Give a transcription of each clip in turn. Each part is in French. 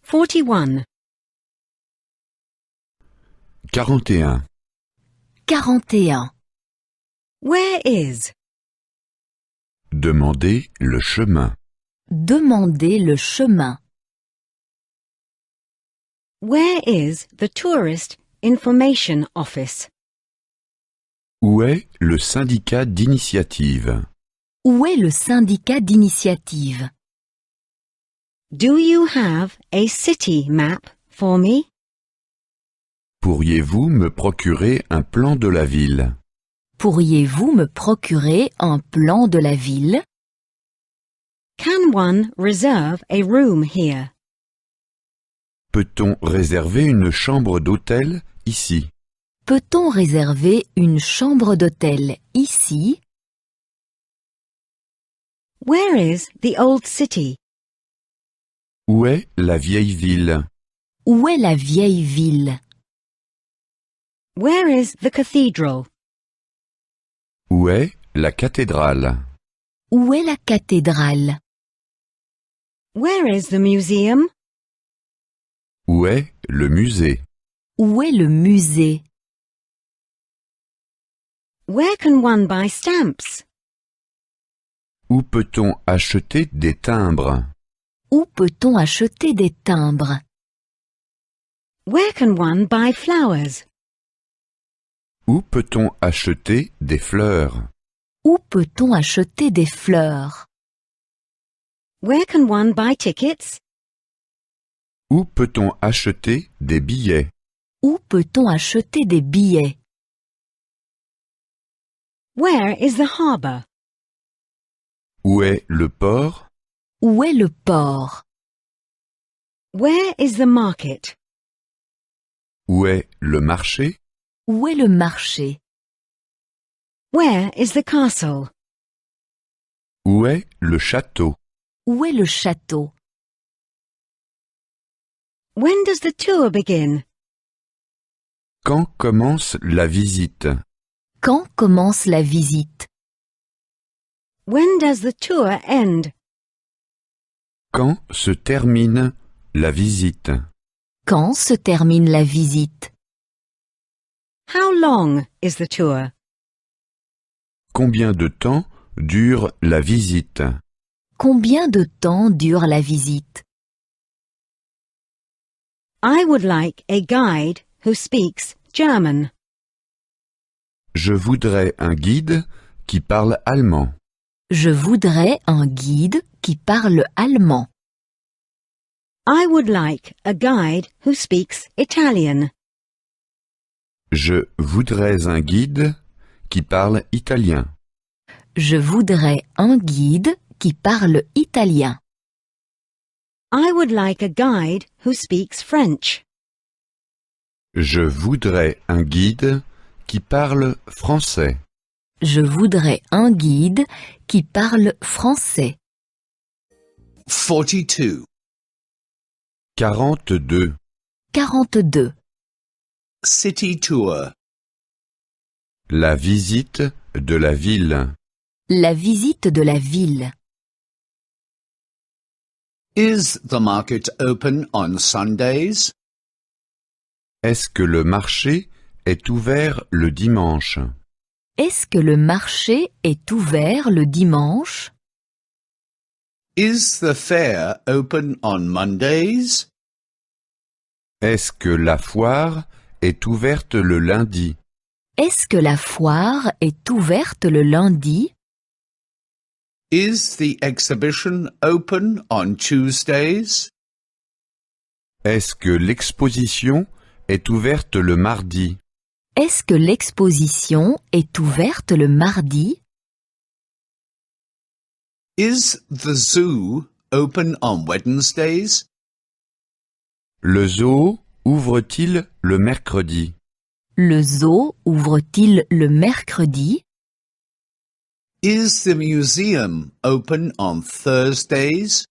41. 41. 41. Where is? Demandez le chemin. Demandez le chemin. Where is the Tourist Information Office? Où est le syndicat d'initiative? Où est le syndicat d'initiative? Do you have a city map for me? Pourriez-vous me procurer un plan de la ville? Pourriez-vous me procurer un plan de la ville? Can one reserve a room here? Peut-on réserver une chambre d'hôtel ici? Peut-on réserver une chambre d'hôtel ici? Where is the old city? Où est la vieille ville? Où est la vieille ville? Where is the cathedral? Où est la cathédrale? Où est la cathédrale? Where is the museum? Où est le musée? Où est le musée? Where can one buy stamps? Où peut-on acheter des timbres? Où peut-on acheter des timbres? Where can one buy flowers? Où peut-on acheter des fleurs? Où peut-on acheter des fleurs? Where can one buy tickets? Où peut-on acheter des billets? Où peut-on acheter des billets? Where is the harbour? Où est le port? Où est le port? Where is the market? Où est le marché? Où est le marché? Where is the castle? Où est le château? Où est le château? When does the tour begin? Quand commence la visite? Quand commence la visite? When does the tour end? Quand se termine la visite? Quand se termine la visite? How long is the tour? Combien de temps dure la visite? Combien de temps dure la visite? I would like a guide who speaks German. Je voudrais un guide qui parle allemand. Je voudrais un guide qui parle allemand. I would like a guide who speaks Italian. Je voudrais un guide qui parle italien. Je voudrais un guide qui parle italien. I would like a guide who speaks French. Je voudrais un guide qui parle français. Je voudrais un guide qui parle français. 42. 42. 42. City tour. La visite de la ville. La visite de la ville. Is the market open on Sundays? Est-ce que le marché est ouvert le dimanche? Est-ce que le marché est ouvert le dimanche? Is the fair open on Mondays? Est-ce que la foire est ouverte le lundi? Est-ce que la foire est ouverte le lundi? Is the exhibition open on Tuesdays? Est-ce que l'exposition est ouverte le mardi? Est-ce que l'exposition est ouverte le mardi? Is the zoo open on Wednesdays? Le zoo ouvre-t-il le mercredi? Le zoo ouvre-t-il le mercredi? Is the museum open on Thursdays?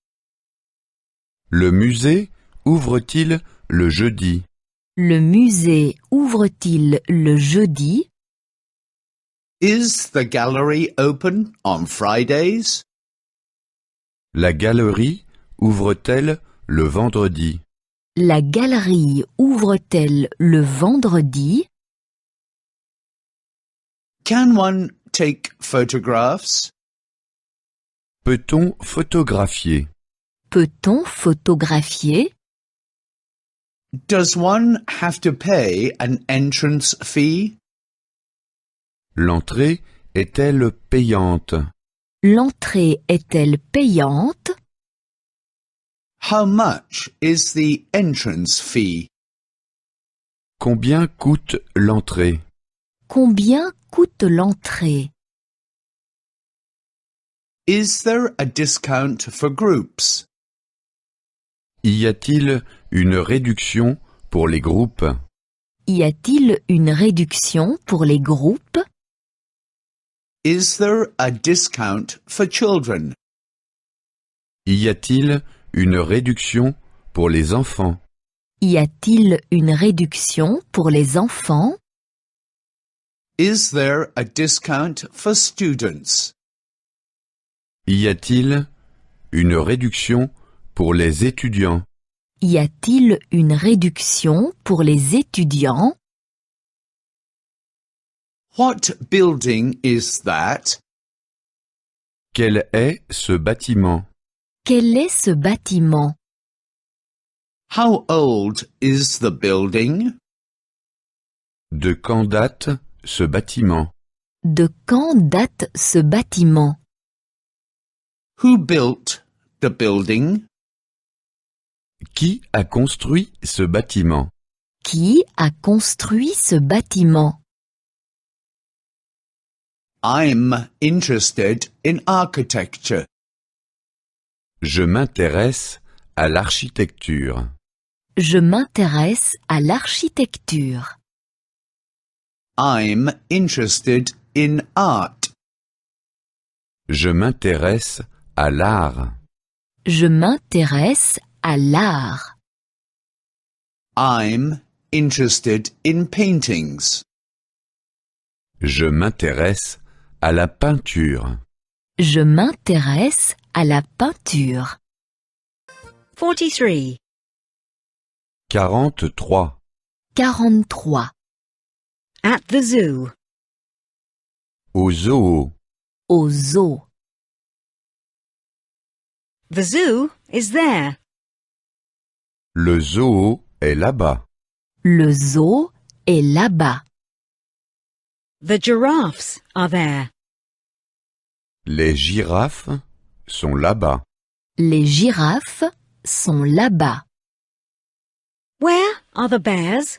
Le musée ouvre-t-il le jeudi? Le musée ouvre-t-il le jeudi? Is the gallery open on Fridays? La galerie ouvre-t-elle le vendredi? La galerie ouvre-t-elle le vendredi? Can one take photographs? Peut-on photographier? Peut-on photographier? Does one have to pay an entrance fee? L'entrée est-elle payante? L'entrée est-elle payante? How much is the entrance fee? Combien coûte l'entrée? Combien coûte l'entrée? Is there a discount for groups? Y a-t-il une réduction pour les groupes? Y a-t-il une réduction pour les groupes? Is there a discount for children? Y a-t-il une réduction pour les enfants? Y a-t-il une réduction pour les enfants? Is there a discount for students? Y a-t-il une réduction pour les étudiants? Y a-t-il une réduction pour les étudiants? What building is that? Quel est ce bâtiment? Quel est ce bâtiment? How old is the building? De quand date ce bâtiment? De quand date ce bâtiment? Who built the building? Qui a construit ce bâtiment? Qui a construit ce bâtiment? I'm interested in architecture. Je m'intéresse à l'architecture. Je m'intéresse à l'architecture. I'm interested in art. Je m'intéresse à l'art. Je m'intéresse à l'art. I'm interested in paintings. Je m'intéresse à la peinture. Je m'intéresse à la peinture. 43. 43. 43. At the zoo. Au zoo. Au zoo. The zoo is there. Le zoo est là-bas. Le zoo est là-bas. The giraffes are there. Les girafes sont là-bas. Les girafes sont là-bas. Where are the bears?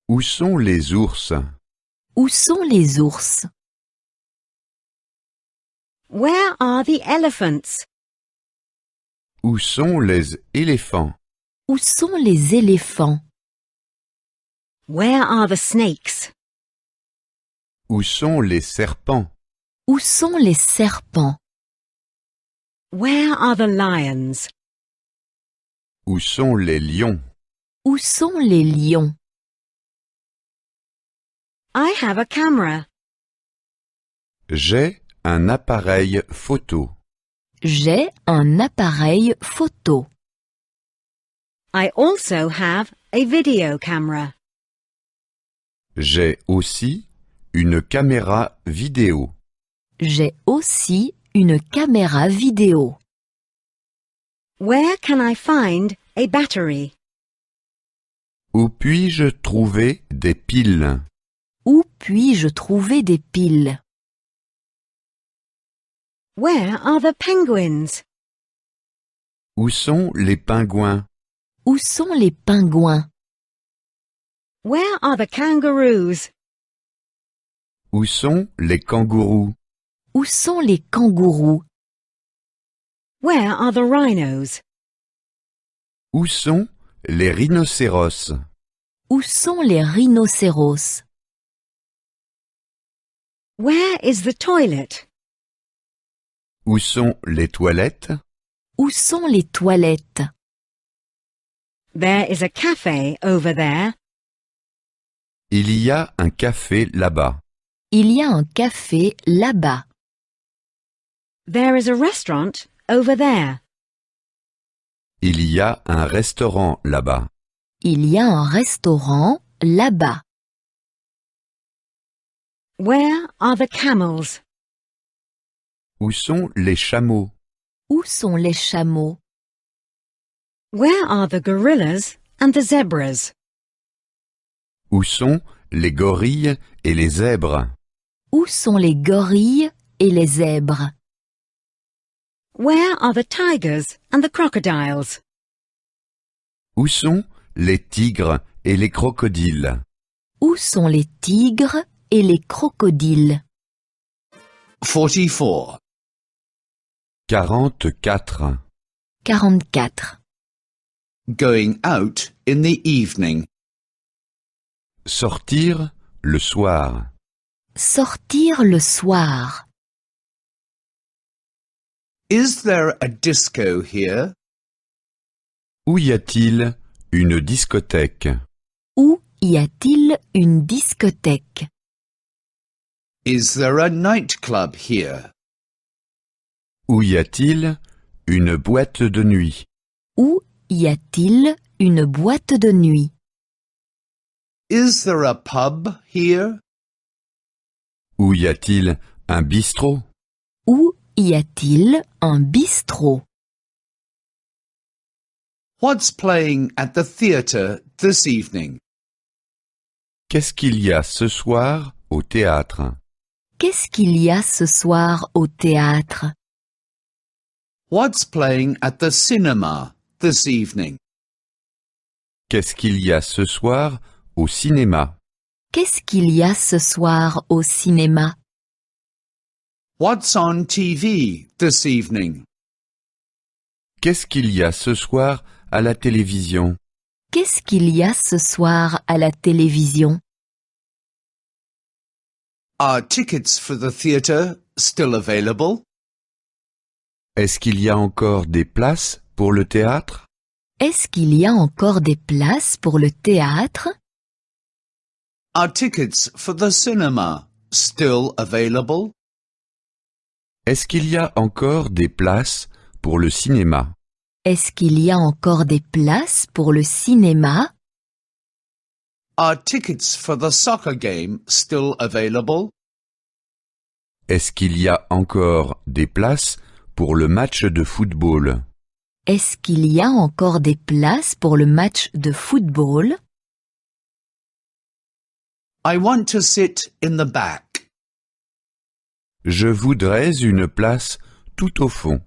Où sont les ours? Où sont les ours? Where are the elephants? Où sont les éléphants? Où sont les éléphants? Where are the snakes? Où sont les serpents? Où sont les serpents? Where are the lions? Où sont les lions? Où sont les lions? I have a camera. J'ai un appareil photo. J'ai un appareil photo. I also have a video camera. J'ai aussi une caméra vidéo. J'ai aussi une caméra vidéo. Where can I find a battery? Où puis-je trouver des piles? Où puis-je trouver des piles? Where are the penguins? Où sont les pingouins? Où sont les pingouins? Where are the kangaroos? Où sont les kangourous? Où sont les kangourous? Where are the rhinos? Où sont les rhinocéros? Où sont les rhinocéros? Where is the toilet? Où sont les toilettes? Où sont les toilettes? There is a cafe over there. Il y a un café là-bas. Il y a un café là-bas. There is a restaurant over there. Il y a un restaurant là-bas. Il y a un restaurant là-bas. Where are the camels? Où sont les chameaux? Où sont les chameaux? Where are the gorillas and the zebras? Où sont les gorilles et les zèbres? Où sont les gorilles et les zèbres? Where are the tigers and the crocodiles? Où sont les tigres et les crocodiles? Où sont les tigres et les crocodiles? 44. 44. 44. Going out in the evening. Sortir le soir. Sortir le soir. Is there a disco here? Où y a-t-il une discothèque? Où y a-t-il une discothèque? Is there a nightclub here? Où y a-t-il une boîte de nuit? Où y a-t-il une boîte de nuit? Is there a pub here? Où y a-t-il un bistrot? Où y a-t-il un bistrot? What's playing at the theatre this evening? Qu'est-ce qu'il y a ce soir au théâtre? Qu'est-ce qu'il y a ce soir au théâtre? What's playing at the cinema this evening? Qu'est-ce qu'il y a ce soir au cinéma? Qu'est-ce qu'il y a ce soir au cinéma? What's on TV this evening? Qu'est-ce qu'il y a ce soir à la télévision? Qu'est-ce qu'il y a ce soir à la télévision? Are tickets for the theatre still available? Est-ce qu'il y a encore des places pour le théâtre? Est-ce qu'il y a encore des places pour le théâtre? Are tickets for the cinema still available? Est-ce qu'il y a encore des places pour le cinéma? Est-ce qu'il y a encore des places pour le cinéma? Are tickets for the soccer game still available? Est-ce qu'il y a encore des places pour le match de football? Est-ce qu'il y a encore des places pour le match de football? I want to sit in the back. Je voudrais une place tout au fond.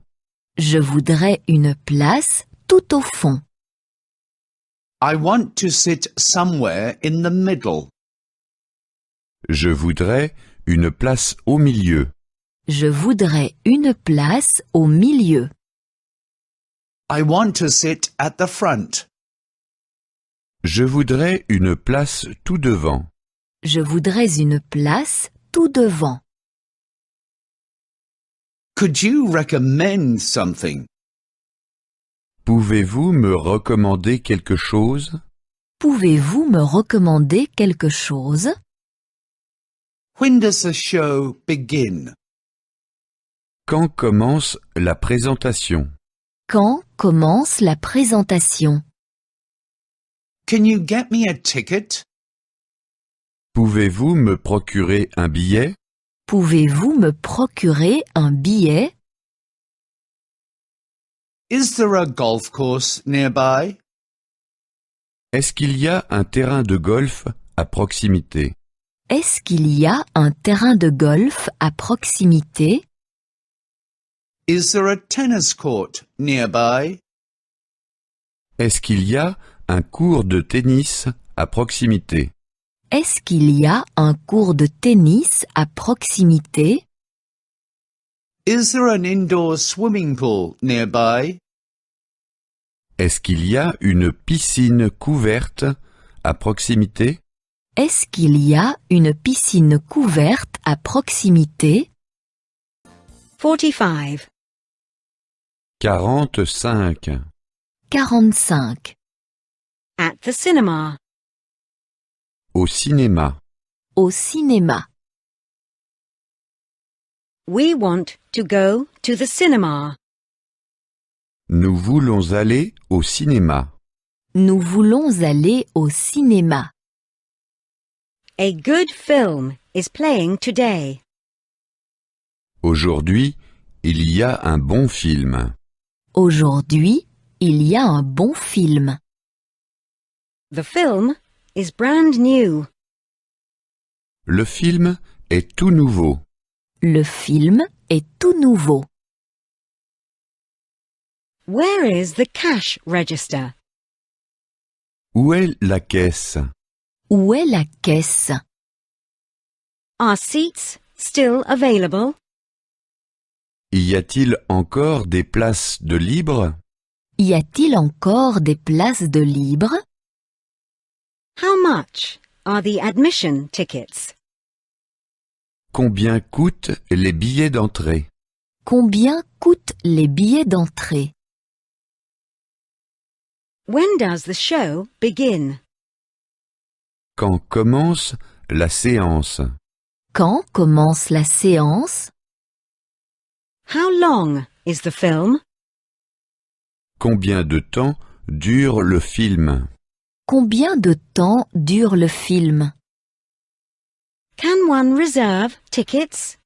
Je voudrais une place tout au fond. I want to sit somewhere in the middle. Je voudrais une place au milieu. Je voudrais une place au milieu. I want to sit at the front. Je voudrais une place tout devant. Je voudrais une place tout devant. Could you recommend something? Pouvez-vous me recommander quelque chose? Pouvez-vous me recommander quelque chose? When does the show begin? Quand commence la présentation? Quand commence la présentation? Can you get me a ticket? Pouvez-vous me procurer un billet? Pouvez-vous me procurer un billet? Is there a golf course nearby? Est-ce qu'il y a un terrain de golf à proximité? Est-ce qu'il y a un terrain de golf à proximité? Is there a tennis court nearby? Est-ce qu'il y a un cours de tennis à proximité? Est-ce qu'il y a un cours de tennis à proximité? Is there an indoor swimming pool nearby? Est-ce qu'il y a une piscine couverte à proximité? Est-ce qu'il y a une piscine couverte à proximité? 45. 45. 45. At the cinema. Au cinéma. Au cinéma. We want to go to the cinema. Nous voulons aller au cinéma. Nous voulons aller au cinéma. A good film is playing today. Aujourd'hui, il y a un bon film. Aujourd'hui, il y a un bon film. The film is brand new. Le film est tout nouveau. Le film est tout nouveau. Where is the cash register? Où est la caisse? Où est la caisse? Are seats still available? Y a-t-il encore des places de libre? Y a-t-il encore des places de libre? How much are the admission tickets? Combien coûtent les billets d'entrée? Combien coûtent les billets d'entrée? When does the show begin? Quand commence la séance? Quand commence la séance? How long is the film? Combien de temps dure le film? Combien de temps dure le film? Can one reserve tickets?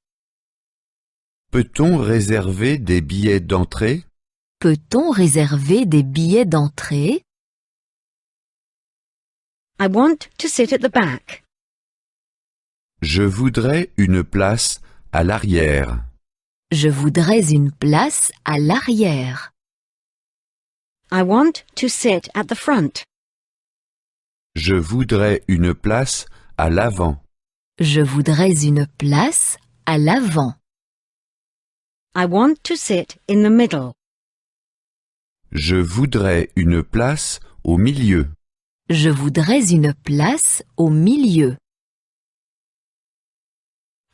Peut-on réserver des billets d'entrée? Peut-on réserver des billets d'entrée? I want to sit at the back. Je voudrais une place à l'arrière. Je voudrais une place à l'arrière. I want to sit at the front. Je voudrais une place à l'avant. Je voudrais une place à l'avant. I want to sit in the middle. Je voudrais une place au milieu. Je voudrais une place au milieu.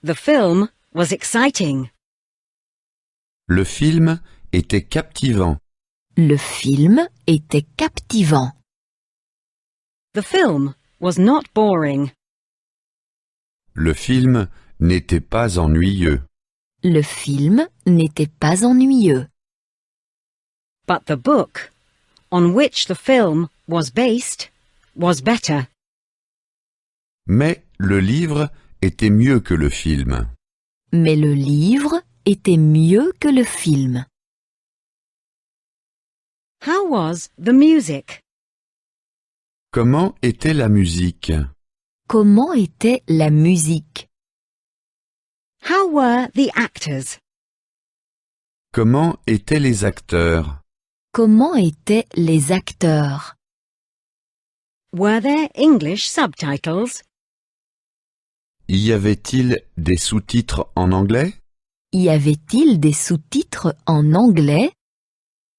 The film was exciting. Le film était captivant. Le film était captivant. The film was not boring. Le film n'était pas ennuyeux. Le film n'était pas ennuyeux. But the book, on which the film was based, was better. Mais le livre était mieux que le film. Mais le livre était mieux que le film. How was the music? Comment était la musique? Comment était la musique? How were the actors? Comment étaient les acteurs? Comment étaient les acteurs? Were there English subtitles? Y avait-il des sous-titres en anglais? Y avait-il des sous-titres en anglais?